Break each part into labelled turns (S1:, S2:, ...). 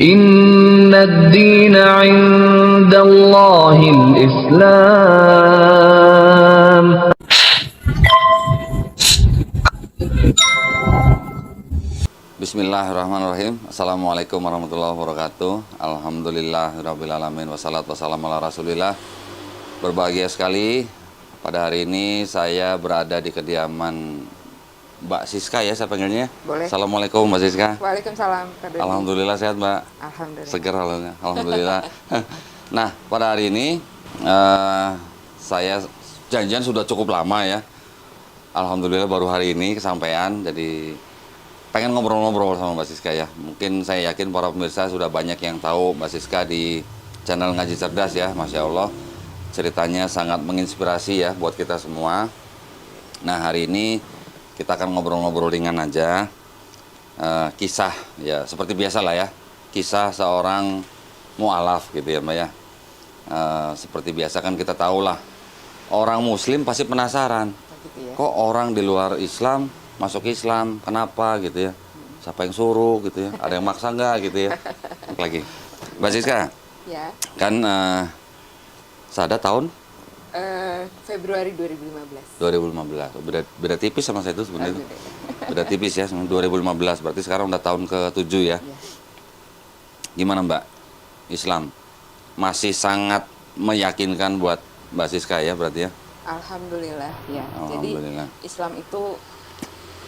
S1: إن الدين عند الله الإسلام.
S2: Bismillahirrahmanirrahim. Assalamualaikum warahmatullahi wabarakatuh. Alhamdulillahirrabbilalamin. Wassalatu wassalamu ala rasulillah. Berbahagia sekali pada hari ini saya berada di kediaman Mbak Siska ya saya panggilnya.
S3: Boleh.
S2: Assalamualaikum Mbak Siska.
S3: Waalaikumsalam, Kak Dodi.
S2: Alhamdulillah sehat Mbak.
S3: Alhamdulillah.
S2: Segar alhamdulillah. Nah pada hari ini saya janjian sudah cukup lama ya. Alhamdulillah baru hari ini kesampaian. Jadi pengen ngobrol-ngobrol sama Mbak Siska ya. Mungkin saya yakin para pemirsa sudah banyak yang tahu Mbak Siska di channel Ngaji Cerdas ya. Masya Allah ceritanya sangat menginspirasi ya buat kita semua. Nah hari ini kita akan ngobrol-ngobrol ringan aja. Kisah ya seperti biasa lah ya. Kisah seorang mu'alaf gitu ya Mbak ya. Seperti biasa kan kita tahu lah. Orang muslim pasti penasaran.
S3: Gitu ya.
S2: Kok orang di luar Islam masuk Islam, kenapa gitu ya? Siapa yang suruh gitu ya? Ada yang maksa nggak gitu ya? Lagi, Mbak Siska,
S3: Ya.
S2: kan Sada tahun
S3: Februari 2015.
S2: 2015, beda tipis sama saya itu sebenarnya.
S3: Beda.
S2: Beda tipis ya, 2015, berarti sekarang udah tahun ke-7 ya.
S3: Ya.
S2: Gimana Mbak? Islam masih sangat meyakinkan buat Mbak Siska ya berarti ya?
S3: Alhamdulillah ya.
S2: Alhamdulillah.
S3: Jadi Islam itu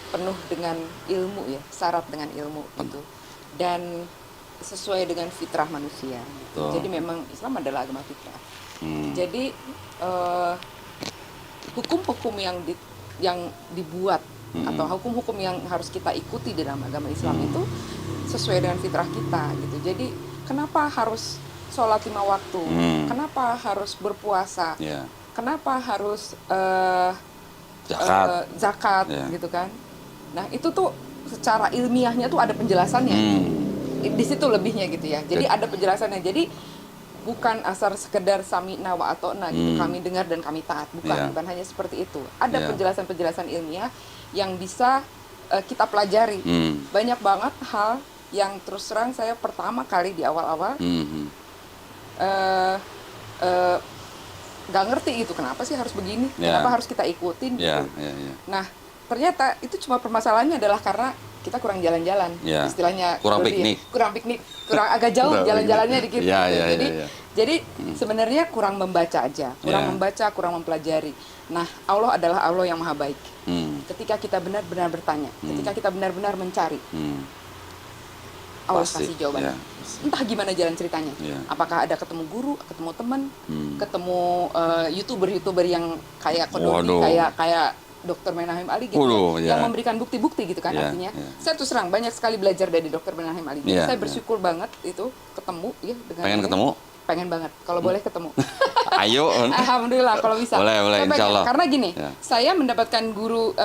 S3: penuh dengan ilmu ya, syarat dengan ilmu gitu. Dan sesuai dengan fitrah manusia.
S2: Betul.
S3: Jadi memang Islam adalah agama fitrah.
S2: Hmm.
S3: Jadi hukum-hukum yang dibuat atau hukum-hukum yang harus kita ikuti di dalam agama Islam itu sesuai dengan fitrah kita gitu. Jadi kenapa harus sholat 5 waktu? Kenapa harus berpuasa?
S2: Ya.
S3: Kenapa harus
S2: Zakat.
S3: zakat
S2: Ya.
S3: gitu kan? Nah itu tuh secara ilmiahnya tuh ada penjelasannya. Di situ lebihnya gitu ya. Jadi ada penjelasannya. Jadi bukan asal sekedar sami'na wa ata'na gitu, kami dengar dan kami taat, bukan hanya seperti itu. Ada penjelasan-penjelasan ilmiah yang bisa kita pelajari. Banyak banget hal yang terus terang saya pertama kali di awal-awal nggak ngerti gitu, kenapa sih harus begini, kenapa harus kita ikutin gitu. Nah ternyata itu cuma permasalahannya adalah karena kita kurang jalan-jalan, istilahnya
S2: kurang
S3: Dodi,
S2: piknik,
S3: kurang agak jauh jalan-jalannya dikit. Jadi sebenarnya kurang membaca aja, membaca, kurang mempelajari. Nah Allah adalah Allah yang maha baik. Ketika kita benar-benar bertanya, ketika kita benar-benar mencari, Allah
S2: Pasti,
S3: kasih jawabannya. Entah gimana jalan ceritanya. Apakah ada ketemu guru, ketemu teman, ketemu youtuber yang kayak Kododi, kayak Dr. Menahim Ali gitu, yang memberikan bukti-bukti gitu kan artinya. Saya terus terang banyak sekali belajar dari Dr. Menahim Ali. Jadi saya bersyukur banget itu ketemu ya dengan
S2: pengen ketemu?
S3: Pengen banget kalau boleh ketemu.
S2: Ayo.
S3: Alhamdulillah kalau bisa.
S2: Boleh insya Allah.
S3: Karena gini, saya mendapatkan guru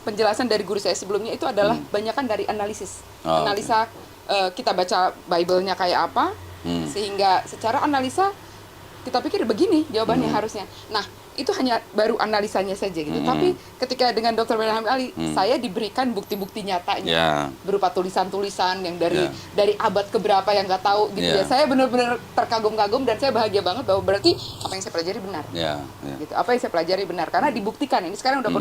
S3: penjelasan dari guru saya sebelumnya itu adalah banyakan dari analisis. Analisa kita baca Bible-nya kayak apa, sehingga secara analisa kita pikir begini jawabannya harusnya. Nah, itu hanya baru analisanya saja gitu. Tapi ketika dengan Dr. Menahim Ali, saya diberikan bukti-bukti nyatanya berupa tulisan-tulisan yang dari abad keberapa yang nggak tahu gitu ya. Saya benar-benar terkagum-kagum dan saya bahagia banget bahwa berarti apa yang saya pelajari benar. Gitu. Apa yang saya pelajari benar karena dibuktikan. Ini sekarang udah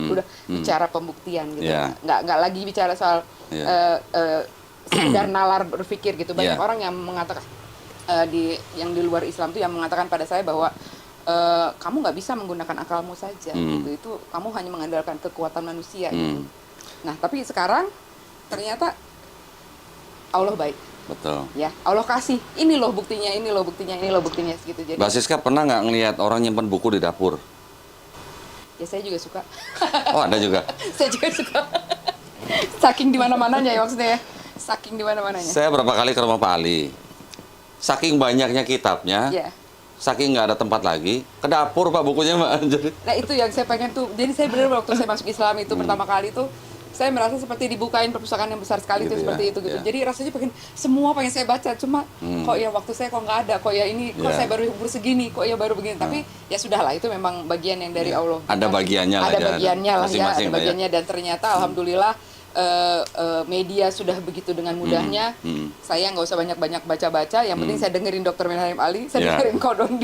S3: bicara pembuktian gitu. Nggak lagi bicara soal sekedar nalar berpikir gitu. Banyak orang yang mengatakan yang di luar Islam tuh yang mengatakan pada saya bahwa kamu nggak bisa menggunakan akalmu saja gitu. Itu kamu hanya mengandalkan kekuatan manusia gitu. Nah tapi sekarang ternyata Allah baik.
S2: Betul.
S3: Ya Allah kasih ini loh buktinya, ini loh buktinya, ini loh buktinya gitu. Jadi
S2: Mbak Siska pernah nggak ngelihat orang nyimpen buku di dapur?
S3: ya saya juga suka.
S2: Oh ada juga.
S3: Saya juga suka. Saking di mana-mananya ya maksudnya ya. Saking di mana-mananya.
S2: Saya berapa kali ke rumah Pak Ali. Saking banyaknya kitabnya. Saking nggak ada tempat lagi, ke dapur Pak bukunya Mbak.
S3: Nah itu yang saya pengen tuh. Jadi saya benar waktu saya masuk Islam itu pertama kali tuh saya merasa seperti dibukain perpustakaan yang besar sekali gitu, seperti itu gitu. Jadi rasanya semua pengen saya baca, cuma kok ya waktu saya kok nggak ada, kok ya ini kok saya baru umur segini, kok ya baru begini. Tapi ya sudahlah itu memang bagian yang dari Allah.
S2: Ada bagiannya lah.
S3: Ada bagiannya lah ya, ada bagiannya dan ternyata alhamdulillah media sudah begitu dengan mudahnya, saya nggak usah banyak-banyak baca-baca. Yang penting saya dengerin Dr. Menhaim Ali, saya dengerin Kodong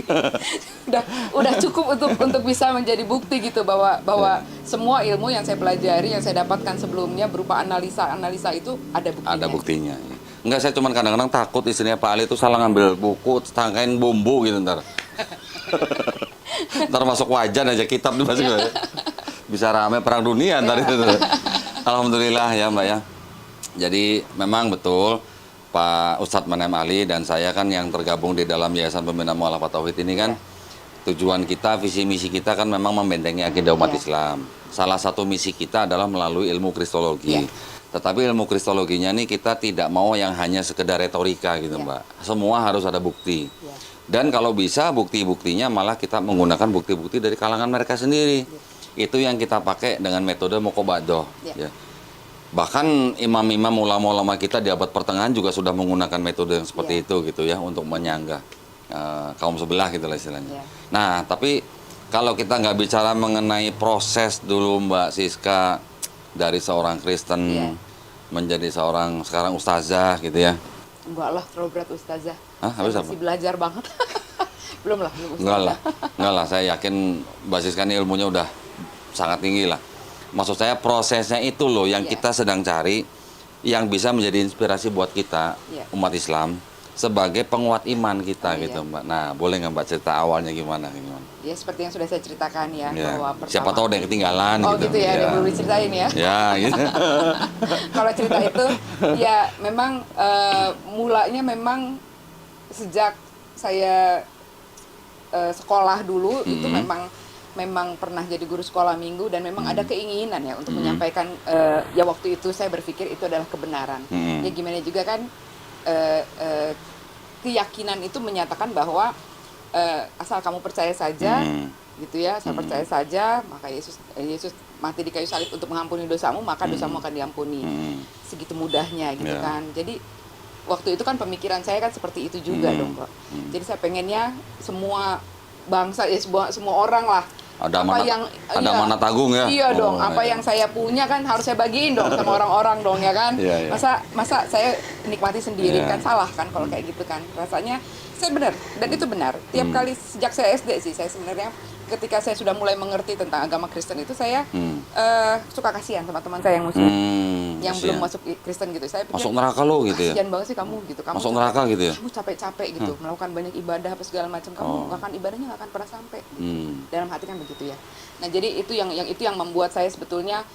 S3: udah cukup untuk bisa menjadi bukti gitu bahwa semua ilmu yang saya pelajari, yang saya dapatkan sebelumnya berupa analisa itu ada buktinya.
S2: Ada buktinya. Enggak, saya cuman kadang-kadang takut istrinya Pak Ali itu salah ngambil buku, tangkain bumbu gitu ntar. Ntar masuk wajan aja kitab nih masuk. Bisa rame perang dunia ntar itu. Alhamdulillah ya Mbak ya. Jadi memang betul Pak Ustadz Menhaim Ali dan saya kan yang tergabung di dalam Yayasan Pembina Mu'alafat Tauhid ini kan tujuan kita, visi misi kita kan memang membentengi akidah umat Islam. Salah satu misi kita adalah melalui ilmu kristologi. Tetapi ilmu kristologinya nih kita tidak mau yang hanya sekedar retorika gitu Mbak. Semua harus ada bukti. Dan kalau bisa bukti-buktinya malah kita menggunakan bukti-bukti dari kalangan mereka sendiri. Itu yang kita pakai dengan metode muqabadah. Ya. Bahkan imam-imam ulama-ulama kita di abad pertengahan juga sudah menggunakan metode yang seperti itu gitu ya untuk menyanggah kaum sebelah gitu lah istilahnya. Nah, tapi kalau kita nggak bicara mengenai proses dulu Mbak Siska dari seorang Kristen menjadi seorang sekarang ustazah gitu ya.
S3: Enggak lah, terlalu berat ustazah.
S2: Habis
S3: masih belajar banget. Belum lah, belum
S2: ustazah. Enggak lah, saya yakin Mbak Siska ini ilmunya udah sangat tinggi lah. Maksud saya prosesnya itu loh yang kita sedang cari, yang bisa menjadi inspirasi buat kita umat Islam sebagai penguat iman kita gitu Mbak. Nah, boleh nggak Mbak cerita awalnya gimana?
S3: Ya seperti yang sudah saya ceritakan ya, bahwa pertama,
S2: siapa tahu ada yang ketinggalan
S3: gitu ya, dia belum diceritain ya.
S2: Ya gitu.
S3: Kalau cerita itu ya memang mulanya memang sejak saya sekolah dulu itu memang pernah jadi guru sekolah minggu dan memang ada keinginan ya untuk menyampaikan ya waktu itu saya berpikir itu adalah kebenaran. Ya gimana juga kan keyakinan itu menyatakan bahwa asal kamu percaya saja gitu ya, asal percaya saja maka Yesus mati di kayu salib untuk mengampuni dosamu, maka dosamu akan diampuni. Segitu mudahnya gitu kan. Jadi waktu itu kan pemikiran saya kan seperti itu juga dong kok. Jadi saya pengennya semua bangsa ya semua orang lah
S2: ada amanat agung ya.
S3: Iya dong, apa yang saya punya kan harus saya bagiin dong sama orang-orang dong ya kan. Masa saya nikmati sendiri kan salah kan kalau kayak gitu kan. Rasanya saya benar dan itu benar. Tiap kali sejak saya SD sih saya sebenarnya ketika saya sudah mulai mengerti tentang agama Kristen itu saya suka kasihan sama teman saya yang muslim. Yang belum masuk Kristen gitu. Saya pikir,
S2: masuk neraka lo gitu ya.
S3: Kasihan banget sih kamu gitu. Kamu
S2: masuk neraka gitu ya.
S3: Kamu capek-capek gitu, melakukan banyak ibadah apa segala macam. Kamu nggak akan ibadahnya nggak akan pernah sampai. Dalam hati kan begitu ya. Nah, jadi itu yang membuat saya sebetulnya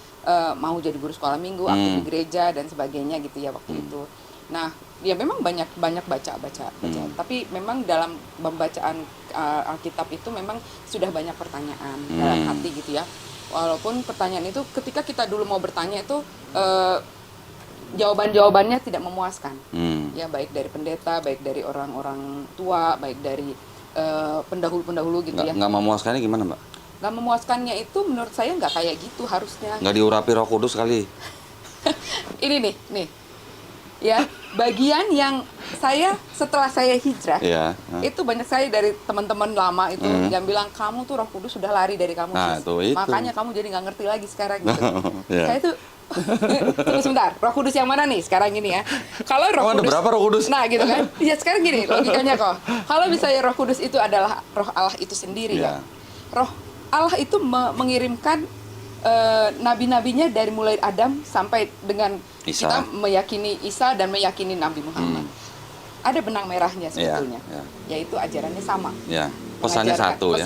S3: mau jadi guru sekolah minggu, aktif di gereja dan sebagainya gitu ya waktu itu. Nah, ya memang banyak baca. Tapi memang dalam pembacaan Alkitab itu memang sudah banyak pertanyaan dalam hati gitu ya. Walaupun pertanyaan itu ketika kita dulu mau bertanya itu jawabannya tidak memuaskan. Ya baik dari pendeta, baik dari orang-orang tua, baik dari pendahulu gitu ya.
S2: Nggak memuaskannya gimana Mbak?
S3: Nggak memuaskannya itu menurut saya nggak kayak gitu harusnya.
S2: Nggak diurapi Roh Kudus kali.
S3: Ini nih. Ya, bagian yang saya setelah saya hijrah, itu banyak saya dari teman-teman lama itu yang bilang kamu tuh Roh Kudus sudah lari dari kamu,
S2: itu.
S3: Makanya kamu jadi nggak ngerti lagi sekarang gitu. Saya tuh tunggu sebentar, Roh Kudus yang mana nih sekarang ini ya? Kalau Roh Kudus,
S2: ada berapa Roh Kudus?
S3: Nah gitu kan, ya sekarang gini logikanya kok. Kalau misalnya Roh Kudus itu adalah Roh Allah itu sendiri ya, Roh Allah itu mengirimkan nabi-nabinya dari mulai Adam sampai dengan
S2: Isa.
S3: Kita meyakini Isa dan meyakini Nabi Muhammad. Ada benang merahnya sebetulnya, yaitu ajarannya sama.
S2: Pesannya satu ya.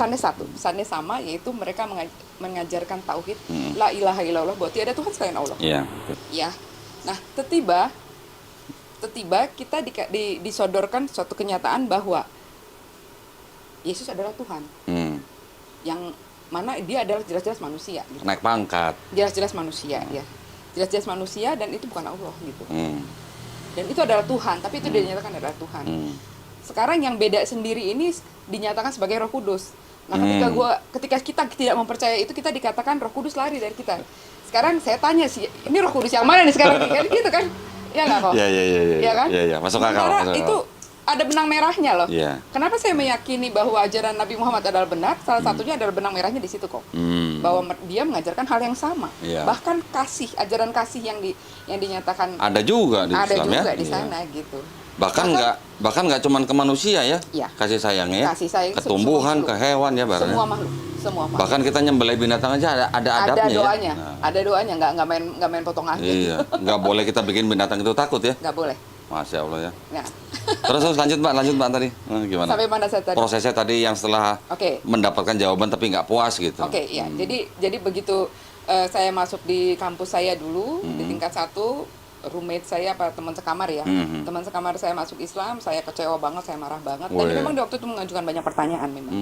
S3: Pesannya sama, yaitu mereka mengajarkan tauhid, la ilaha illallah, bahwa tiada Tuhan selain Allah. Ya. Nah, tiba-tiba kita disodorkan suatu kenyataan bahwa Yesus adalah Tuhan. Yang mana dia adalah jelas-jelas manusia gitu.
S2: Naik pangkat.
S3: Jelas-jelas manusia ya. Jelas-jelas manusia dan itu bukan Allah gitu. Dan itu adalah Tuhan, tapi itu dinyatakan adalah Tuhan. Sekarang yang beda sendiri ini dinyatakan sebagai Roh Kudus. Nah, ketika kita tidak mempercayai itu, kita dikatakan Roh Kudus lari dari kita. Sekarang saya tanya sih, ini Roh Kudus yang mana nih sekarang? Kan gitu kan? Ya nggak kok?
S2: Iya kan? Iya, masuk akal.
S3: Itu ada benang merahnya loh.
S2: Iya.
S3: Kenapa saya meyakini bahwa ajaran Nabi Muhammad adalah benar? Salah satunya adalah benang merahnya di situ kok. Bahwa dia mengajarkan hal yang sama.
S2: Iya.
S3: Bahkan ajaran kasih yang dinyatakan
S2: Ada juga di
S3: ada
S2: Islam
S3: juga
S2: ya.
S3: di
S2: Iya.
S3: sana gitu.
S2: Bahkan nggak cuman ke manusia ya,
S3: Iya.
S2: kasih sayangnya,
S3: Kasih sayang
S2: ke
S3: semua
S2: tumbuhan,
S3: makhluk.
S2: ke hewan ya, barangnya.
S3: Semua makhluk.
S2: Bahkan kita nyembelih binatang aja ada
S3: ada
S2: adabnya
S3: doanya,
S2: ya. Nah,
S3: ada doanya, nggak main potong kaki,
S2: iya, nggak boleh kita bikin binatang itu takut ya.
S3: nggak boleh.
S2: Masya Allah ya.
S3: Nah,
S2: Terus lanjut Mbak tadi. Gimana?
S3: sampai mana saya tadi?
S2: Prosesnya tadi yang setelah
S3: Oke.
S2: mendapatkan jawaban tapi nggak puas gitu.
S3: Oke, ya. Jadi begitu saya masuk di kampus saya dulu di tingkat 1, roommate saya teman sekamar ya. Teman sekamar saya masuk Islam, saya kecewa banget, saya marah banget. Dan
S2: Wih.
S3: memang di waktu itu mengajukan banyak pertanyaan memang.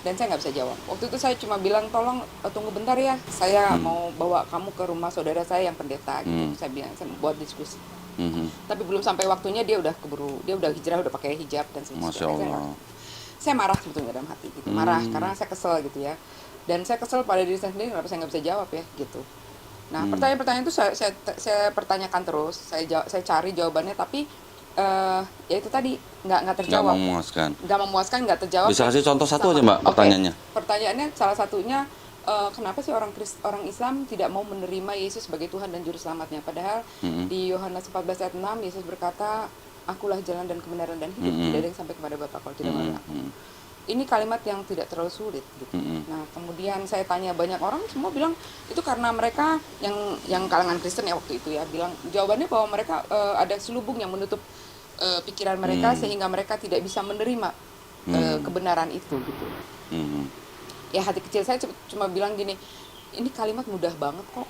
S3: Dan saya nggak bisa jawab. Waktu itu saya cuma bilang, tolong tunggu bentar ya, saya mau bawa kamu ke rumah saudara saya yang pendeta gitu. Saya bilang, saya buat diskusi. Tapi belum sampai waktunya dia udah hijrah, udah pakai hijab dan sebagainya.
S2: Masya Allah.
S3: Saya marah sebetulnya dalam hati gitu. Marah karena saya kesel gitu ya. Dan saya kesel pada diri saya sendiri kenapa saya nggak bisa jawab ya gitu. Nah, pertanyaan-pertanyaan itu saya pertanyakan terus, saya cari jawabannya, tapi ya itu tadi nggak terjawab. Nggak memuaskan, nggak terjawab.
S2: Bisa kasih contoh satu aja Mbak pertanyaannya?
S3: Pertanyaannya salah satunya, kenapa sih orang Islam tidak mau menerima Yesus sebagai Tuhan dan Juru Selamatnya? Padahal di Yohanes 14 ayat 6 Yesus berkata, akulah jalan dan kebenaran dan hidup, tidak ada yang sampai kepada Bapa kalau tidak melalui aku. Ini kalimat yang tidak terlalu sulit gitu. Nah, kemudian saya tanya banyak orang, semua bilang itu karena mereka yang kalangan Kristen ya waktu itu ya, bilang jawabannya bahwa mereka ada selubung yang menutup pikiran mereka sehingga mereka tidak bisa menerima kebenaran itu gitu. Ya hati kecil saya cuma bilang gini, ini kalimat mudah banget kok.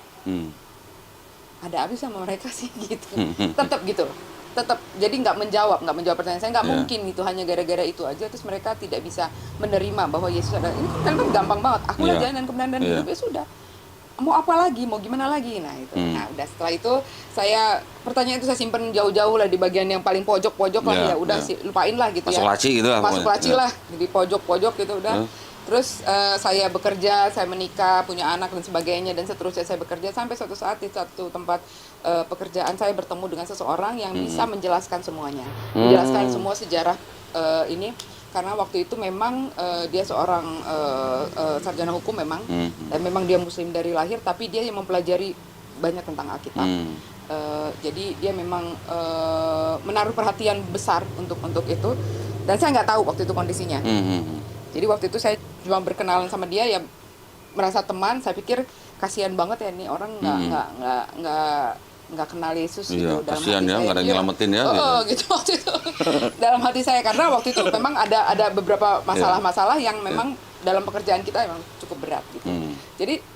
S3: Ada habis sama mereka sih gitu. Tetap gitu. Tetap jadi nggak menjawab pertanyaan saya, nggak mungkin gitu hanya gara-gara itu aja terus mereka tidak bisa menerima bahwa Yesus adalah ini kan gampang banget, akulah jalan dan kebenaran dan hidup, ya sudah, mau apa lagi, mau gimana lagi, nah itu. Nah udah setelah itu pertanyaan itu saya simpen jauh-jauh lah di bagian yang paling pojok-pojok lah, ya udah lupain lah gitu.
S2: Masuk
S3: ya
S2: laci gitu lah,
S3: masuk laci lah di pojok-pojok gitu udah. Terus saya bekerja, saya menikah, punya anak dan sebagainya, dan seterusnya saya bekerja sampai suatu saat di satu tempat pekerjaan saya bertemu dengan seseorang yang bisa menjelaskan semuanya, menjelaskan semua sejarah ini, karena waktu itu memang dia seorang sarjana hukum memang, dan memang dia Muslim dari lahir, tapi dia yang mempelajari banyak tentang Alkitab. Jadi dia memang menaruh perhatian besar untuk itu, dan saya nggak tahu waktu itu kondisinya. Jadi waktu itu saya cuma berkenalan sama dia, ya merasa teman. Saya pikir kasihan banget ya nih orang nggak kenal Yesus gitu. Dalam
S2: kasihan
S3: hati
S2: ya, nggak ada yang nyelamatin ya.
S3: Gitu waktu itu. Dalam hati saya, karena waktu itu memang ada beberapa masalah-masalah yang memang dalam pekerjaan kita memang cukup berat gitu. Jadi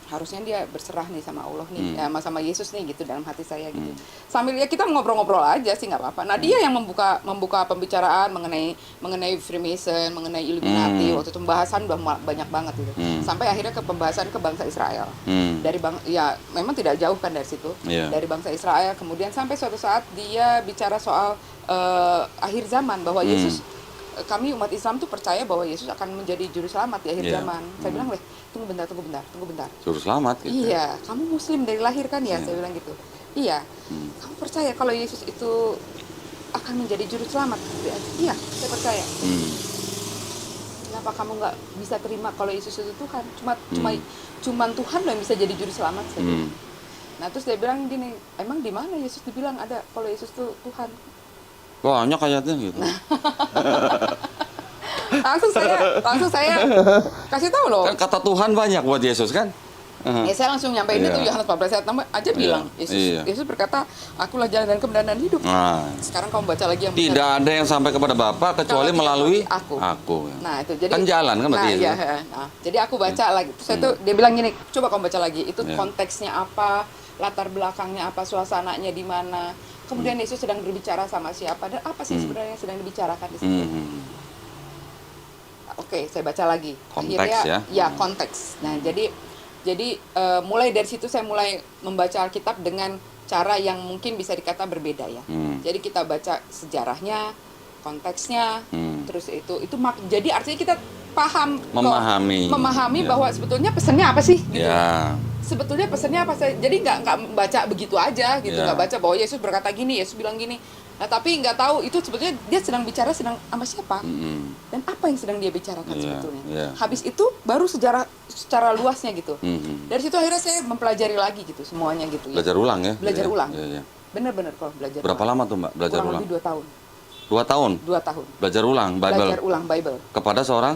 S3: harusnya dia berserah nih sama Allah nih, sama Yesus nih gitu dalam hati saya gitu. Sambil ya kita ngobrol-ngobrol aja sih nggak apa-apa. Nah dia yang membuka pembicaraan mengenai Freemason, mengenai Illuminati. Waktu itu pembahasan udah banyak banget gitu. Sampai akhirnya ke pembahasan ke bangsa Israel. Ya memang tidak jauh kan dari situ. Dari bangsa Israel, kemudian sampai suatu saat dia bicara soal akhir zaman, bahwa Yesus, kami umat Islam tuh percaya bahwa Yesus akan menjadi juru selamat di akhir zaman. Saya bilang, tunggu bentar.
S2: Juru selamat gitu.
S3: Iya, kamu Muslim dari lahir kan ya? Saya bilang gitu. Iya. Kamu percaya kalau Yesus itu akan menjadi juru selamat? Iya, saya percaya. Kenapa kamu nggak bisa terima kalau Yesus itu Tuhan? Cuma Tuhan loh yang bisa jadi juru selamat. Saya bilang. Nah terus dia bilang gini, emang di mana Yesus dibilang ada kalau Yesus itu Tuhan?
S2: Banyak ayatnya gitu.
S3: langsung saya kasih tahu loh.
S2: Kan kata Tuhan banyak buat Yesus kan?
S3: Ya saya langsung nyampein itu Yohanes 14 ayat 6 aja bilang Yesus berkata, akulah jalan dan kebenaran dan hidup. Sekarang kamu baca lagi yang benar.
S2: Tidak ada yang sampai kepada Bapa kecuali melalui
S3: aku.
S2: Ya.
S3: Nah itu jadi
S2: kan jalan kan berarti.
S3: Jadi aku baca lagi. Terus itu dia bilang gini, coba kamu baca lagi. Itu konteksnya apa, latar belakangnya apa, suasananya di mana. Kemudian Yesus sedang berbicara sama siapa dan apa sih sebenarnya yang sedang dibicarakan di situ. Oke, saya baca lagi.
S2: Konteks
S3: akhirnya,
S2: ya.
S3: Konteks. Nah, jadi mulai dari situ saya mulai membaca Alkitab dengan cara yang mungkin bisa dikata berbeda ya. Jadi kita baca sejarahnya, konteksnya, terus itu jadi artinya kita memahami bahwa sebetulnya pesannya apa sih gitu. Sebetulnya pesannya apa sih? Jadi nggak baca begitu aja gitu, nggak baca bahwa Yesus berkata gini, Yesus bilang gini. Nah, tapi nggak tahu itu sebetulnya dia sedang bicara sedang sama siapa dan apa yang sedang dia bicarakan sebetulnya. Habis itu baru sejarah secara luasnya gitu. Dari situ akhirnya saya mempelajari lagi gitu semuanya gitu.
S2: Belajar ulang ya?
S3: Belajar ulang.
S2: Iya.
S3: Bener-bener kok belajar.
S2: Berapa lama tuh Mbak belajar
S3: Kurang
S2: ulang?
S3: lebih 2 tahun.
S2: 2 tahun?
S3: 2 tahun.
S2: Belajar ulang Bible?
S3: Belajar ulang Bible.
S2: Kepada seorang?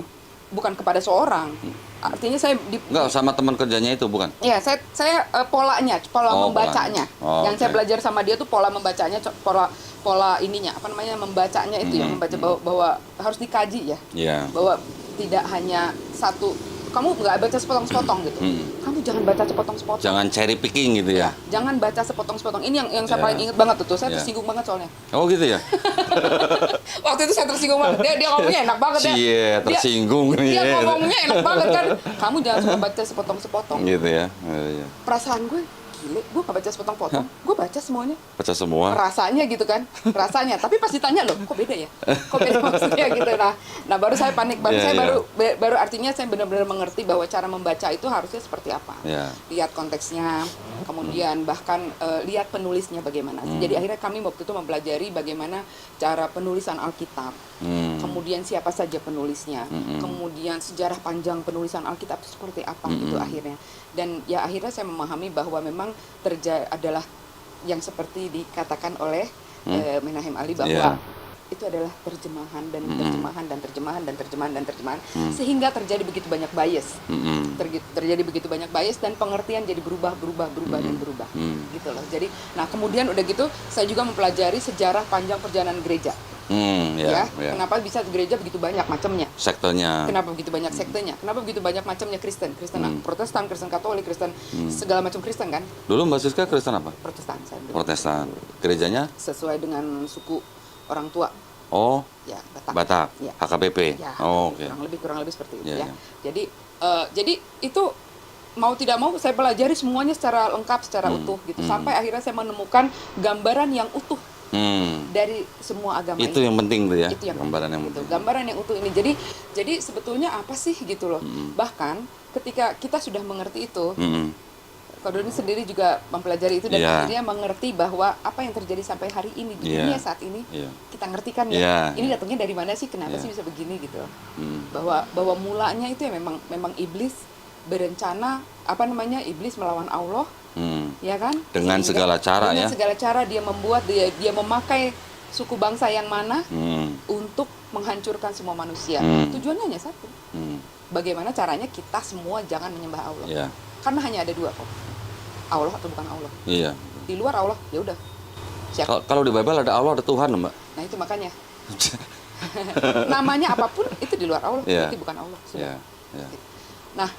S3: Bukan kepada seorang. Artinya saya
S2: Enggak, sama teman kerjanya itu bukan?
S3: Iya, saya polanya, pola membacanya.
S2: Polanya.
S3: Yang saya belajar sama dia tuh pola membacanya, pola ininya, apa namanya, membacanya itu yang membaca bahwa harus dikaji ya.
S2: Iya.
S3: Bahwa tidak hanya satu, kamu nggak baca sepotong-sepotong gitu. Kamu jangan baca sepotong-sepotong.
S2: Jangan cherry picking gitu ya?
S3: Jangan baca sepotong-sepotong. Ini yang saya paling inget banget tuh. Saya tersinggung banget soalnya.
S2: Oh gitu ya?
S3: Waktu itu saya tersinggung banget. Dia ngomongnya enak banget ya.
S2: Cie, tersinggung.
S3: Dia ngomongnya enak banget kan. Kamu jangan suka baca sepotong-sepotong.
S2: Gitu ya? Iya.
S3: Perasaan gue, gile, gue gak baca sepotong-potong. Gue baca semuanya.
S2: Baca semua?
S3: Rasanya gitu kan. Rasanya. Tapi pas ditanya loh, kok beda ya? Kok beda maksudnya gitu. Nah baru saya panik. Baru artinya saya benar-benar mengerti bahwa cara membaca itu harusnya seperti apa. Lihat konteksnya. Kemudian bahkan lihat penulisnya bagaimana. Jadi akhirnya kami waktu itu mempelajari bagaimana cara penulisan Alkitab. Kemudian siapa saja penulisnya. Kemudian sejarah panjang penulisan Alkitab itu seperti apa gitu akhirnya. Dan ya akhirnya saya memahami bahwa memang adalah yang seperti dikatakan oleh Menahem Ali bahwa itu adalah terjemahan dan terjemahan dan terjemahan dan terjemahan dan terjemahan sehingga terjadi begitu banyak bias. Terjadi begitu banyak bias dan pengertian jadi berubah gitu loh. Jadi nah kemudian udah gitu saya juga mempelajari sejarah panjang perjalanan gereja. Kenapa bisa gereja begitu banyak macamnya?
S2: Sektenya.
S3: Kenapa begitu banyak sektenya? Kenapa begitu banyak macamnya Kristen Protestan, Kristen Katolik, Kristen segala macam Kristen kan?
S2: Dulu Mbak Siska Kristen apa?
S3: Protestan saya.
S2: Protestan. Gerejanya?
S3: Sesuai dengan suku orang tua.
S2: Oh.
S3: Ya, Batak.
S2: Batak.
S3: Ya.
S2: HKBP.
S3: Ya,
S2: oke.
S3: Kurang lebih seperti itu ya. Jadi itu mau tidak mau saya pelajari semuanya secara lengkap, secara utuh gitu. Sampai akhirnya saya menemukan gambaran yang utuh. Dari semua agama
S2: itu yang penting tuh ya,
S3: itu yang
S2: gambaran yang
S3: gitu.
S2: penting.
S3: Gambaran yang utuh ini jadi sebetulnya apa sih gitu loh. Bahkan ketika kita sudah mengerti itu Kak Doni sendiri juga mempelajari itu dan akhirnya mengerti bahwa apa yang terjadi sampai hari ini di dunia saat ini kita ngerti kan ya ini datangnya dari mana sih, kenapa sih bisa begini gitu. Bahwa mulanya itu ya memang iblis berencana, iblis melawan Allah. Ya kan?
S2: Dengan segala cara
S3: dengan segala cara dia membuat dia memakai suku bangsa yang mana untuk menghancurkan semua manusia. Tujuannya hanya satu. Bagaimana caranya kita semua jangan menyembah Allah. Karena hanya ada 2 kok. Allah atau bukan Allah.
S2: Iya.
S3: Di luar Allah ya udah.
S2: Kalau di Bible ada Allah, ada Tuhan, Mbak.
S3: Nah, itu makanya. Namanya apapun itu di luar Allah, itu bukan Allah. Nah,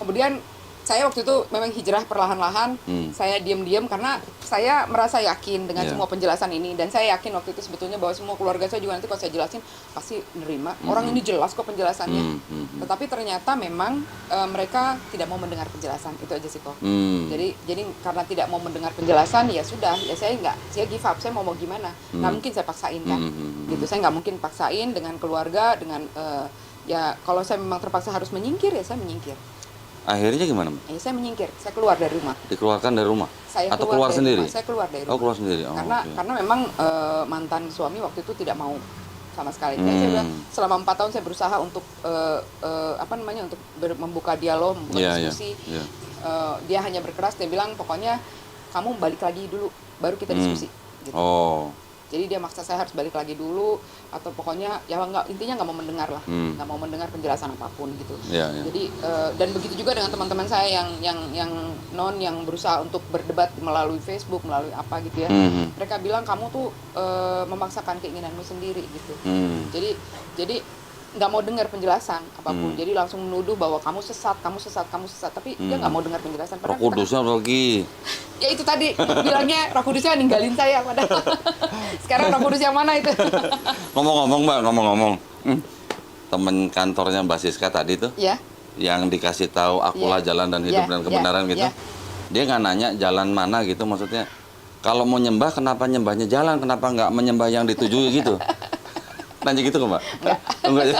S3: kemudian saya waktu itu memang hijrah perlahan-lahan. Saya diam-diam karena saya merasa yakin dengan semua penjelasan ini. Dan saya yakin waktu itu sebetulnya bahwa semua keluarga saya juga nanti kalau saya jelasin pasti nerima. Orang ini jelas kok penjelasannya. Tetapi ternyata memang mereka tidak mau mendengar penjelasan. Itu aja sih kok. Jadi karena tidak mau mendengar penjelasan ya sudah. Ya saya give up. Saya mau gimana. Nggak mungkin saya paksain kan. Gitu. Saya nggak mungkin paksain dengan keluarga. Dengan ya kalau saya memang terpaksa harus menyingkir ya saya menyingkir.
S2: Akhirnya gimana, Mbak?
S3: Saya menyingkir, saya keluar dari rumah.
S2: Dikeluarkan dari rumah?
S3: Saya
S2: atau keluar sendiri?
S3: Rumah. Saya keluar dari rumah.
S2: Oh, keluar sendiri.
S3: Karena memang mantan suami waktu itu tidak mau sama sekali. Saya bilang selama 4 tahun saya berusaha untuk untuk membuka dialog, membuka diskusi. Dia hanya berkeras, dia bilang pokoknya kamu balik lagi dulu, baru kita diskusi. Gitu. Jadi dia maksa saya harus balik lagi dulu atau pokoknya ya intinya nggak mau mendengar lah, nggak mau mendengar penjelasan apapun gitu. Jadi dan begitu juga dengan teman-teman saya yang berusaha untuk berdebat melalui Facebook, melalui apa gitu ya. Mereka bilang kamu tuh memaksakan keinginanmu sendiri gitu. Jadi nggak mau dengar penjelasan apapun. Jadi langsung menuduh bahwa kamu sesat. Tapi dia nggak mau dengar penjelasan.
S2: Roh Kudusnya lagi.
S3: Ya itu tadi bilangnya Roh Kudusnya ninggalin saya padahal. Sekarang Roh Kudus yang mana itu?
S2: Ngomong-ngomong Mbak, temen kantornya Mbak Siska tadi tuh, yang dikasih tahu akulah jalan dan hidup dan kebenaran gitu, dia nggak nanya jalan mana gitu, maksudnya kalau mau nyembah kenapa nyembahnya jalan, kenapa nggak menyembah yang ditujui gitu? Nanya gitu kok Mbak? Enggak ya?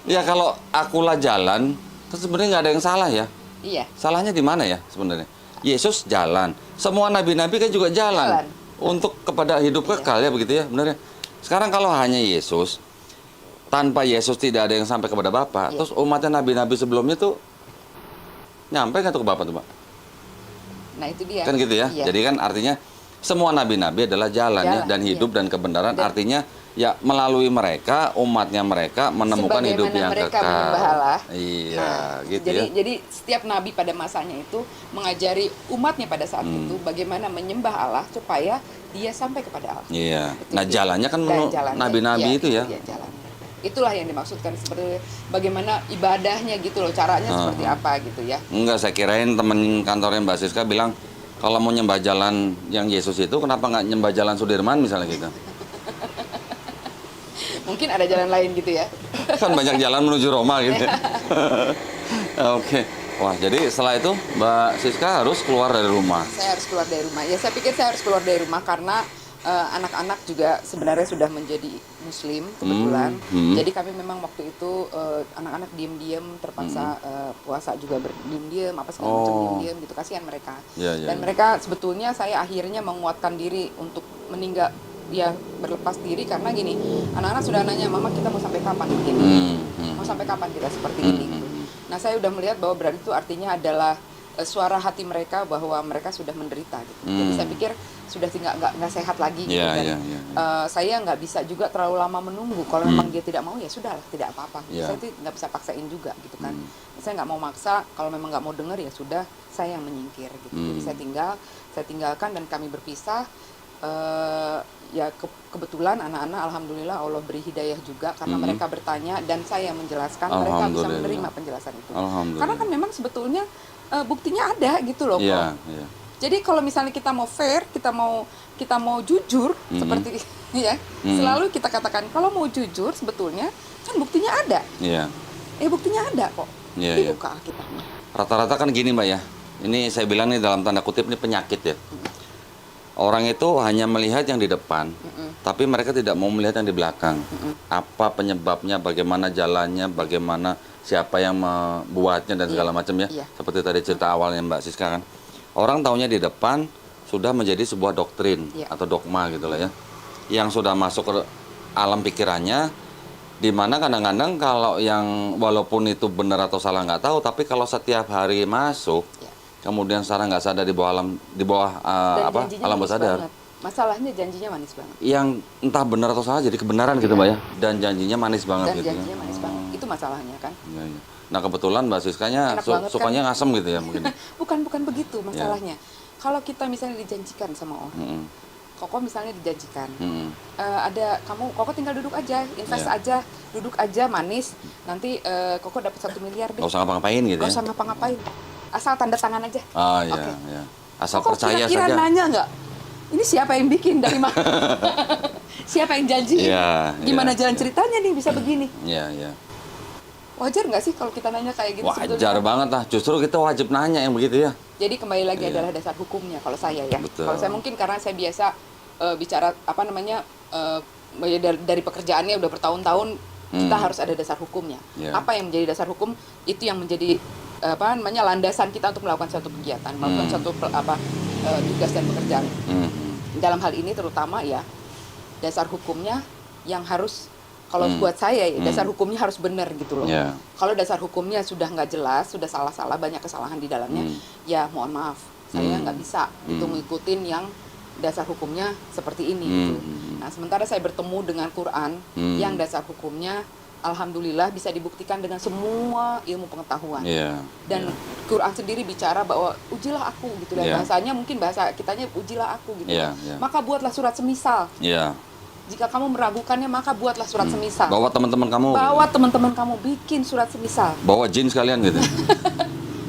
S2: Ya kalau akulah jalan, kan sebenarnya nggak ada yang salah ya.
S3: Iya.
S2: Salahnya di mana ya sebenarnya? Yesus jalan, semua nabi-nabi kan juga jalan. untuk kepada hidup kekal ya begitu ya, benar ya. Sekarang kalau hanya Yesus, tanpa Yesus tidak ada yang sampai kepada Bapa. Terus umatnya nabi-nabi sebelumnya tuh nyampe nggak tuh ke Bapa tuh, Pak?
S3: Nah itu dia.
S2: Kan gitu ya.
S3: Iya.
S2: Jadi kan artinya semua nabi-nabi adalah jalannya dan hidup dan kebenaran.
S3: Dan
S2: artinya ya melalui mereka, umatnya mereka menemukan hidup yang
S3: mereka
S2: kekal.
S3: menyembah Allah.
S2: Iya, gitu
S3: jadi,
S2: ya.
S3: Jadi setiap nabi pada masanya itu mengajari umatnya pada saat itu bagaimana menyembah Allah supaya dia sampai kepada Allah.
S2: Iya.
S3: Itu
S2: Nah,
S3: dia.
S2: jalannya kan
S3: Dan jalannya,
S2: nabi-nabi itu ya.
S3: Iya, jalannya. Itulah yang dimaksudkan seperti bagaimana ibadahnya gitu loh, caranya seperti apa gitu ya.
S2: Enggak, saya kirain temen kantornya Mbak Siska bilang kalau mau nyembah jalan yang Yesus itu kenapa nggak nyembah jalan Sudirman misalnya gitu.
S3: Mungkin ada jalan lain gitu ya.
S2: Kan banyak jalan menuju Roma gitu. Oke. Wah, jadi setelah itu Mbak Siska harus keluar dari rumah.
S3: Saya harus keluar dari rumah. Ya saya pikir saya harus keluar dari rumah karena anak-anak juga sebenarnya sudah menjadi Muslim kebetulan. Jadi kami memang waktu itu anak-anak diam-diam terpaksa puasa juga berdiam-diam apa segala macam diam-diam gitu, kasihan mereka. Dan mereka sebetulnya saya akhirnya menguatkan diri untuk meninggal dia berlepas diri karena gini, anak-anak sudah nanya, mama kita mau sampai kapan begini, mau sampai kapan kita seperti ini gitu. Nah saya udah melihat bahwa berarti itu artinya adalah suara hati mereka bahwa mereka sudah menderita gitu. Jadi saya pikir sudah nggak sehat lagi gitu kan. Saya nggak bisa juga terlalu lama menunggu. Kalau memang dia tidak mau ya sudahlah, tidak apa-apa. Saya itu nggak bisa paksain juga gitu kan. Saya nggak mau maksa. Kalau memang nggak mau dengar ya sudah, saya yang menyingkir gitu. Jadi saya tinggalkan dan kami berpisah. Ya kebetulan anak-anak alhamdulillah Allah beri hidayah juga karena mereka bertanya dan saya menjelaskan, mereka bisa menerima penjelasan itu. Karena kan memang sebetulnya buktinya ada gitu loh. Jadi kalau misalnya kita mau fair, kita mau jujur seperti ya, selalu kita katakan kalau mau jujur sebetulnya kan buktinya ada. Buktinya ada kok. Dibuka kita.
S2: Rata-rata kan gini Mbak ya. Ini saya bilang nih dalam tanda kutip ini penyakit ya. Orang itu hanya melihat yang di depan, tapi mereka tidak mau melihat yang di belakang. Apa penyebabnya, bagaimana jalannya, bagaimana siapa yang membuatnya dan segala macam ya. Seperti tadi cerita awalnya Mbak Siska kan. Orang taunya di depan sudah menjadi sebuah doktrin atau dogma gitu lah ya. Yang sudah masuk ke alam pikirannya, di mana kadang-kadang kalau yang walaupun itu benar atau salah nggak tahu, tapi kalau setiap hari masuk, kemudian secara nggak sadar di bawah alam bawah sadar.
S3: Masalahnya janjinya manis banget.
S2: Yang entah benar atau salah jadi kebenaran gitu Mbak ya. Dan janjinya manis banget
S3: dan
S2: gitu.
S3: Janjinya manis banget. Itu masalahnya kan.
S2: Nah kebetulan Mbak Siskanya sukanya kan? Ngasem gitu ya mungkin.
S3: bukan begitu masalahnya. Kalau kita misalnya dijanjikan sama orang, Koko misalnya dijanjikan, Koko tinggal duduk aja, invest aja, duduk aja manis, nanti Koko dapat 1 miliar deh.
S2: Gak usah ngapa-ngapain gitu ya.
S3: Gak usah ngapa-ngapain. Asal tanda tangan aja.
S2: Asal
S3: Kok
S2: percaya
S3: kira-kira
S2: saja.
S3: nanya nggak? Ini siapa yang bikin dari mana? Siapa yang janji? Gimana jalan ceritanya nih bisa begini? Wajar nggak sih kalau kita nanya kayak gitu?
S2: Wajar banget lah. Justru kita wajib nanya yang begitu ya.
S3: Jadi kembali lagi adalah dasar hukumnya kalau saya ya. Kalau saya mungkin karena saya biasa bicara dari pekerjaannya udah bertahun-tahun kita harus ada dasar hukumnya. Apa yang menjadi dasar hukum itu yang menjadi landasan kita untuk melakukan suatu kegiatan, melakukan suatu tugas dan pekerjaan. Dalam hal ini terutama ya dasar hukumnya yang harus kalau buat saya ya dasar hukumnya harus benar gitu loh. Kalau dasar hukumnya sudah nggak jelas, sudah salah-salah, banyak kesalahan di dalamnya, ya mohon maaf saya nggak bisa itu ngikutin yang dasar hukumnya seperti ini gitu. Nah sementara saya bertemu dengan Quran yang dasar hukumnya alhamdulillah bisa dibuktikan dengan semua ilmu pengetahuan. Dan Quran sendiri bicara bahwa ujilah aku gitu dan bahasanya mungkin bahasa kitanya ujilah aku gitu. Maka buatlah surat semisal. Jika kamu meragukannya maka buatlah surat semisal.
S2: Bawa teman-teman kamu.
S3: Teman-teman kamu bikin surat semisal.
S2: Bawa jin sekalian gitu.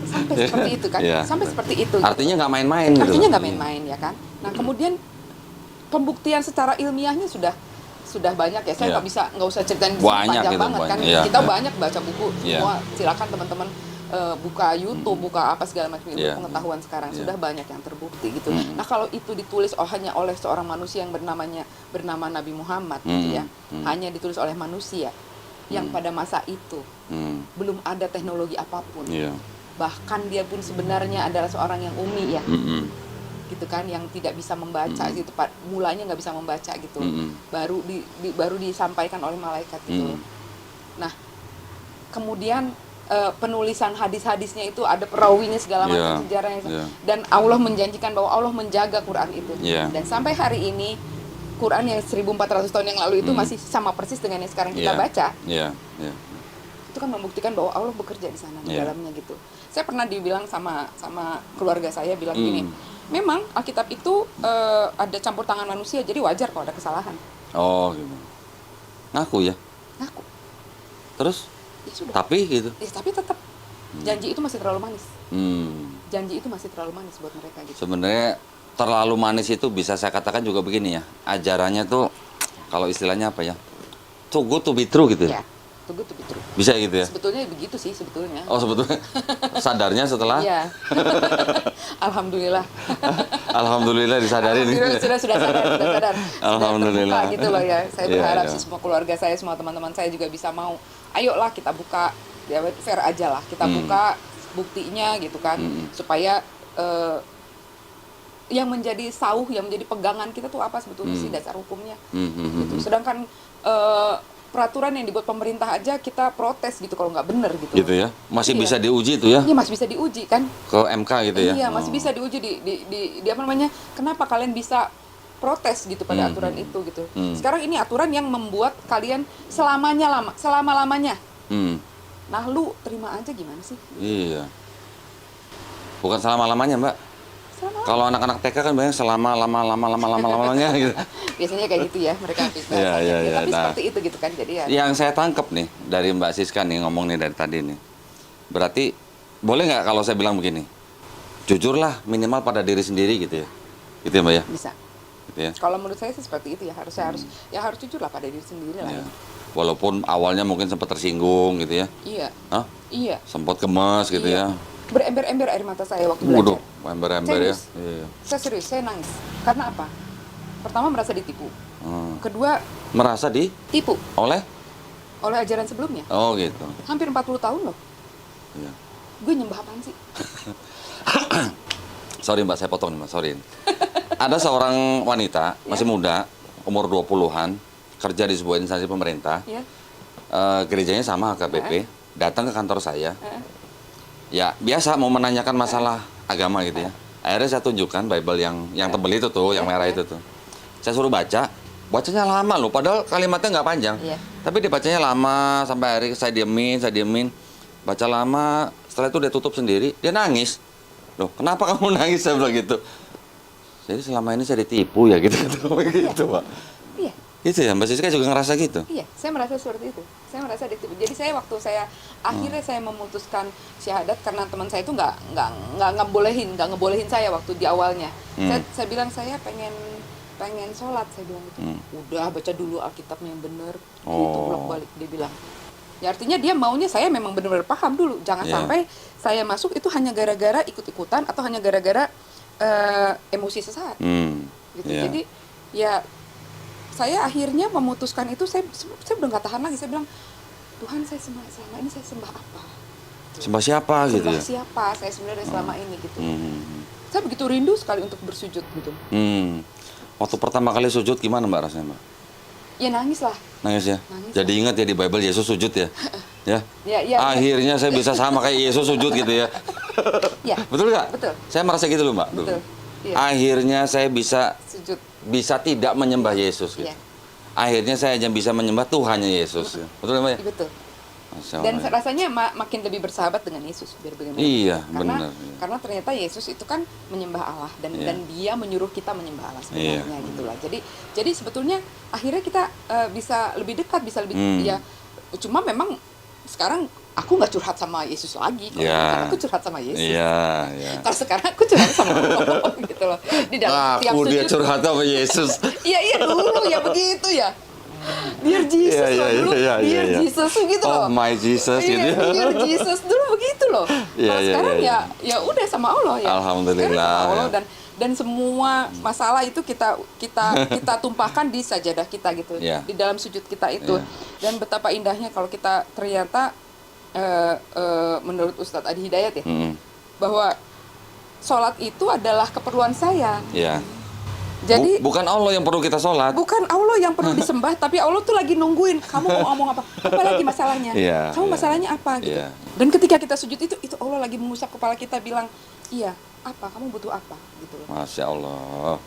S3: Sampai seperti itu kan. Sampai seperti itu.
S2: Artinya nggak main-main gitu.
S3: Artinya nggak main-main ya kan. Nah kemudian pembuktian secara ilmiahnya sudah banyak ya. Saya nggak usah ceritain panjang
S2: gitu,
S3: banget kan. Kita banyak baca buku semua. Silakan teman-teman buka YouTube, buka apa segala macam ilmu pengetahuan sekarang sudah banyak yang terbukti gitu. Nah kalau itu ditulis hanya oleh seorang manusia yang bernama Nabi Muhammad gitu ya, hanya ditulis oleh manusia yang pada masa itu belum ada teknologi apapun. Bahkan dia pun sebenarnya adalah seorang yang umi ya. gitu kan, yang tidak bisa membaca gitu, mulanya nggak bisa membaca gitu, baru disampaikan oleh malaikat gitu. Nah, kemudian penulisan hadis-hadisnya itu ada perawinya segala macam sejarahnya, dan Allah menjanjikan bahwa Allah menjaga Quran itu, dan sampai hari ini Quran yang 1400 tahun yang lalu itu masih sama persis dengan yang sekarang kita baca. Itu kan membuktikan bahwa Allah bekerja di sana di dalamnya gitu. Saya pernah dibilang sama keluarga saya bilang gini, memang Alkitab itu ada campur tangan manusia, jadi wajar kalau ada kesalahan.
S2: Oh, gitu. Ngaku ya?
S3: Ngaku.
S2: Terus?
S3: Ya sudah.
S2: Tapi gitu?
S3: Ya, tapi tetap janji itu masih terlalu manis.
S2: Hmm.
S3: Janji itu masih terlalu manis buat mereka gitu.
S2: Sebenarnya terlalu manis itu bisa saya katakan juga begini ya. Ajarannya tuh kalau istilahnya apa ya? Too good to be true gitu ya.
S3: Ya, too good to be true.
S2: Bisa gitu ya?
S3: Sebetulnya begitu sih sebetulnya.
S2: Oh, sebetulnya sadarnya setelah?
S3: Iya. Alhamdulillah.
S2: Alhamdulillah disadarin.
S3: Alhamdulillah, sudah sadar.
S2: Alhamdulillah.
S3: Sudah terbuka gitu loh ya. Saya
S2: Iya,
S3: berharap
S2: iya.
S3: sih semua keluarga saya, semua teman-teman saya juga bisa mau. Ayolah kita buka, ya fair aja lah. Kita buka buktinya gitu kan, supaya yang menjadi sauh, yang menjadi pegangan kita tuh apa sebetulnya sih dasar hukumnya. Gitu. Sedangkan peraturan yang dibuat pemerintah aja kita protes gitu kalau nggak bener gitu.
S2: Gitu ya? Masih
S3: Iya.
S2: bisa diuji itu ya?
S3: Iya, masih bisa diuji kan?
S2: Ke MK gitu ya?
S3: Iya, masih bisa diuji di apa namanya? Kenapa kalian bisa protes gitu pada aturan itu gitu. Sekarang ini aturan yang membuat kalian selama-lamanya. Nah, lu terima aja gimana sih?
S2: Iya. Bukan selama-lamanya, Mbak. Kalau anak-anak TK kan banyak selama-lama-lamanya gitu.
S3: Biasanya kayak gitu ya mereka
S2: Iya, iya, iya.
S3: Tapi
S2: Nah,
S3: seperti itu gitu kan. Jadi ya
S2: yang saya tangkap nih dari Mbak Siska nih ngomong nih dari tadi nih. Berarti boleh nggak kalau saya bilang begini? Jujurlah minimal pada diri sendiri gitu ya. Gitu ya, Mbak ya?
S3: bisa.
S2: Gitu ya.
S3: Kalau menurut saya sih seperti itu ya, harus jujur lah pada diri sendiri lah.
S2: Iya.
S3: Ya.
S2: Walaupun awalnya mungkin sempat tersinggung gitu ya.
S3: Iya.
S2: Hah?
S3: Iya.
S2: Sempat gemes gitu
S3: Iya.
S2: ya.
S3: Berember-ember air mata saya waktu
S2: Waduh,
S3: belajar.
S2: ember-ember ya.
S3: Serius.
S2: Iya.
S3: Saya serius, saya nangis. Karena apa? Pertama merasa ditipu.
S2: Hmm.
S3: Kedua,
S2: Merasa
S3: tipu
S2: oleh?
S3: oleh ajaran sebelumnya.
S2: Oh gitu.
S3: Hampir 40 tahun loh.
S2: Iya.
S3: Gue nyembah apaan sih?
S2: Sorry Mbak, saya potong nih Mbak, sorry. Ada seorang wanita, masih muda, umur 20-an, kerja di sebuah instansi pemerintah.
S3: Ya.
S2: Gerejanya sama HKBP, datang ke kantor saya. Ya, biasa mau menanyakan masalah agama gitu ya. Akhirnya saya tunjukkan Bible yang tebel itu tuh, yang merah itu tuh. Saya suruh baca, bacanya lama loh, padahal kalimatnya nggak panjang.
S3: Iya.
S2: Tapi dibacanya lama, sampai akhirnya saya diemin. Baca lama, setelah itu dia tutup sendiri, dia nangis. Loh, kenapa kamu nangis? Saya bilang gitu. Jadi selama ini saya ditipu ya gitu, gitu Pak.
S3: Iya.
S2: Gitu ya, Mbak Siska juga ngerasa gitu?
S3: Iya, saya merasa seperti itu. Saya merasa ditipu. Jadi waktu saya akhirnya saya memutuskan syahadat karena teman saya itu nggak ngebolehin saya waktu di awalnya. Saya bilang saya pengen sholat, saya bilang gitu. Udah baca dulu Alkitabnya yang benar. Gitu bolak-balik dia bilang. Ya artinya dia maunya saya memang benar-benar paham dulu. Jangan sampai saya masuk itu hanya gara-gara ikut-ikutan atau hanya gara-gara emosi sesaat. Gitu. Jadi ya saya akhirnya memutuskan itu, saya udah nggak tahan lagi. Saya bilang, Tuhan, saya selama ini saya sembah apa?
S2: Sembah siapa gitu ya?
S3: Sembah siapa saya sebenarnya selama ini gitu. Saya begitu rindu sekali untuk bersujud gitu.
S2: Waktu pertama kali sujud gimana Mbak rasanya Mbak?
S3: Ya nangis lah.
S2: Nangis ya?
S3: Nangis
S2: Jadi ingat ya di Bible Yesus sujud ya? Ya?
S3: Ya.
S2: Akhirnya saya bisa sama kayak Yesus sujud gitu ya?
S3: Ya.
S2: Betul nggak?
S3: Betul.
S2: Saya merasa gitu loh Mbak.
S3: Betul. Iya.
S2: Akhirnya saya
S3: Sujud.
S2: bisa tidak menyembah Yesus gitu.
S3: Iya.
S2: Akhirnya saya hanya bisa menyembah Tuhannya Yesus. Betul Mbak ya?
S3: Betul.
S2: Masya
S3: Dan
S2: Allah.
S3: rasanya makin lebih bersahabat dengan Yesus biar bagaimana.
S2: Iya,
S3: karena,
S2: benar, iya.
S3: Karena ternyata Yesus itu kan menyembah Allah dan dia menyuruh kita menyembah Allah sebenarnya gitulah. Jadi sebetulnya akhirnya kita bisa lebih dekat, bisa lebih ya. Cuma memang sekarang aku nggak curhat sama Yesus lagi. Kalau dulu aku curhat sama Yesus.
S2: Iya.
S3: Kalau sekarang aku curhat sama Allah gitu loh. Di dalam tiap
S2: Aku dia
S3: sujud.
S2: curhat sama Yesus.
S3: Iya dulu ya begitu ya. Dear Jesus
S2: Iya,
S3: loh dulu,
S2: iya,
S3: Dear
S2: iya.
S3: Jesus gitu loh.
S2: Oh my Jesus gitu.
S3: Iya, Dear Jesus dulu begitu loh.
S2: Iya,
S3: Nah
S2: iya,
S3: sekarang
S2: iya.
S3: ya udah sama Allah ya.
S2: Alhamdulillah,
S3: Sekarang sama Allah,
S2: ya.
S3: dan semua masalah itu kita tumpahkan di sajadah kita gitu,
S2: Iya.
S3: di dalam sujud kita itu.
S2: Iya.
S3: Dan betapa indahnya kalau kita ternyata menurut Ustadz Adi Hidayat ya, bahwa sholat itu adalah keperluan saya.
S2: Ya.
S3: Jadi
S2: Bukan Allah yang perlu kita sholat.
S3: bukan Allah yang perlu disembah, tapi Allah tuh lagi nungguin kamu mau ngomong apa, apa lagi masalahnya,
S2: Iya,
S3: kamu
S2: iya.
S3: masalahnya apa gitu.
S2: Iya.
S3: Dan ketika kita sujud itu Allah lagi mengusap kepala kita bilang, iya apa, kamu butuh apa gitu loh.
S2: Masya Allah.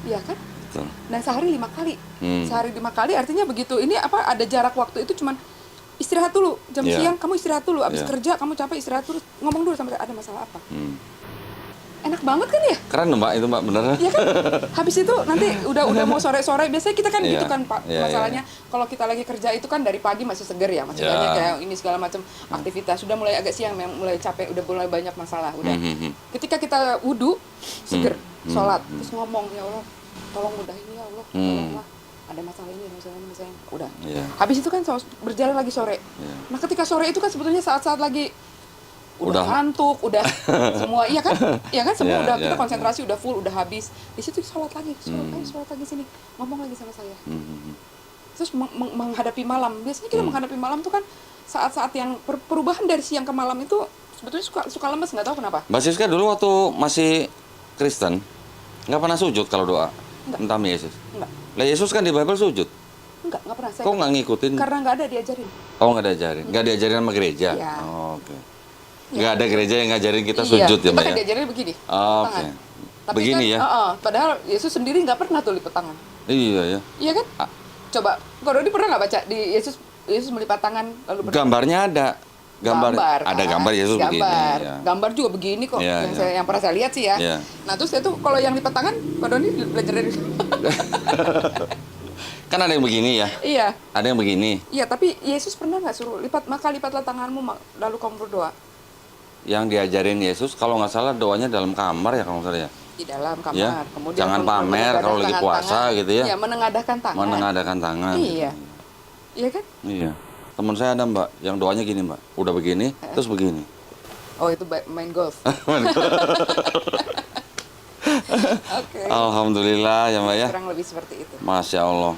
S3: Iya kan?
S2: Betul.
S3: Dan sehari 5 kali,
S2: Hmm.
S3: sehari 5 kali artinya begitu. Ini apa, ada jarak waktu itu cuman istirahat dulu jam
S2: Iya.
S3: siang, kamu istirahat dulu, abis
S2: Iya.
S3: kerja kamu capek istirahat dulu, ngomong dulu sama saya, ada masalah apa.
S2: Hmm.
S3: Enak banget kan ya?
S2: Keren Mbak itu Mbak, bener.
S3: Iya kan? Habis itu nanti udah mau sore-sore, biasanya kita kan
S2: Iya.
S3: gitu kan Pak.
S2: Iya,
S3: Masalahnya kalau kita lagi kerja itu kan dari pagi masih seger ya, masih
S2: Iya.
S3: banyak kayak ini segala macam aktivitas. Sudah mulai agak siang, mulai capek, udah mulai banyak masalah, udah. Ketika kita wudhu, seger, sholat, terus ngomong, ya Allah, tolong mudahin ya Allah, tolonglah. Ada masalah ini, masalah ini, udah.
S2: Iya.
S3: Habis itu kan berjalan lagi sore.
S2: Iya.
S3: Nah ketika sore itu kan sebetulnya saat-saat lagi udah
S2: Udah.
S3: ngantuk, udah semua, iya kan? Iya kan, semua
S2: Iya,
S3: udah
S2: iya,
S3: kita konsentrasi, udah full, udah habis. Di situ sholat lagi, ayo sholat lagi sini, ngomong lagi sama saya. Terus menghadapi malam. Biasanya kita menghadapi malam tuh kan saat-saat yang perubahan dari siang ke malam itu sebetulnya suka lemes, nggak tahu kenapa.
S2: Mbak Siska dulu waktu masih Kristen, nggak pernah sujud kalau doa tentang Yesus.
S3: Enggak,
S2: Lah Yesus kan di Bible sujud.
S3: nggak pernah saya.
S2: Kok nggak ngikutin?
S3: Karena nggak ada diajarin.
S2: Oh nggak diajarin, nggak diajarin sama gereja.
S3: Iya.
S2: Oh, oke. Nggak ada gereja yang ngajarin kita
S3: Iya,
S2: sujud ya
S3: kita
S2: Mbak
S3: kan
S2: ya.
S3: diajarin begini,
S2: Oh,
S3: tangan.
S2: oke.
S3: Tapi
S2: Begini
S3: kan,
S2: ya?
S3: padahal Yesus sendiri nggak pernah tuh lipat tangan.
S2: Iya ya.
S3: Iya kan?
S2: Ah.
S3: Coba, Kak Dodi pernah nggak baca di Yesus melipat tangan lalu
S2: Gambarnya ada. Ada
S3: kan?
S2: gambar Yesus begini.
S3: Gambar.
S2: Ya.
S3: Gambar juga begini kok.
S2: Iya,
S3: yang
S2: iya.
S3: yang pernah saya lihat sih ya.
S2: Iya.
S3: Nah terus itu kalau yang lipat tangan, Kak Dodi belajar dari.
S2: Kan ada yang begini ya.
S3: Iya.
S2: Ada yang begini.
S3: Iya, tapi Yesus pernah nggak suruh lipatlah tanganmu lalu kamu berdoa
S2: Yang diajarin Yesus kalau nggak salah doanya dalam kamar ya kalau nggak salah ya.
S3: di dalam kamar.
S2: Ya.
S3: Kemudian
S2: Jangan pamer
S3: menengadahkan
S2: kalau lagi puasa
S3: tangan.
S2: gitu ya.
S3: Iya, menengadahkan tangan.
S2: Menengadahkan tangan.
S3: Iya. Iya kan?
S2: Iya. Teman saya ada Mbak, yang doanya gini Mbak. Udah begini, terus begini.
S3: Oh, itu main golf. Oke.
S2: Alhamdulillah ya Mbak ya.
S3: Kurang lebih seperti itu.
S2: Masya Allah.